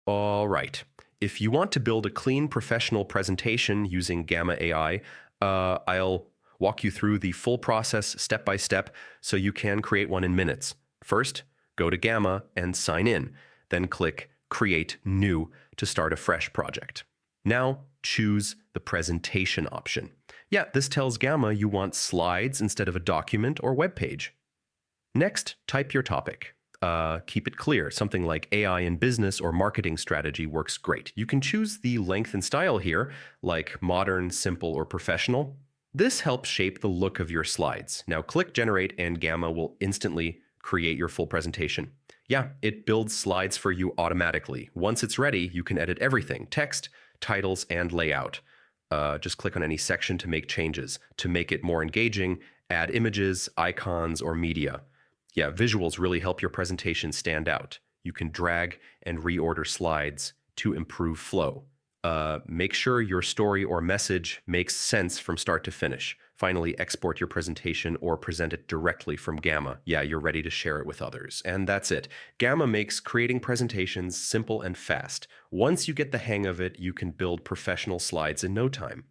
All right. If you want to build a clean professional presentation using Gamma AI, I'll walk you through the full process step by step so you can create one in minutes. First, go to Gamma and sign in. Then click Create New to start a fresh project. Now, choose the presentation option. Yeah, this tells Gamma you want slides instead of a document or web page. Next, type your topic. Keep it clear. Something like AI in business or marketing strategy works great. You can choose the length and style here, like modern, simple, or professional. This helps shape the look of your slides. Now click Generate and Gamma will instantly create your full presentation. Yeah, it builds slides for you automatically. Once it's ready, you can edit everything: text, titles, and layout. Just click on any section to make changes. To make it more engaging, add images, icons, or media. Yeah, visuals really help your presentation stand out. You can drag and reorder slides to improve flow. Make sure your story or message makes sense from start to finish. Finally, export your presentation or present it directly from Gamma. Yeah, you're ready to share it with others. And that's it. Gamma makes creating presentations simple and fast. Once you get the hang of it, you can build professional slides in no time.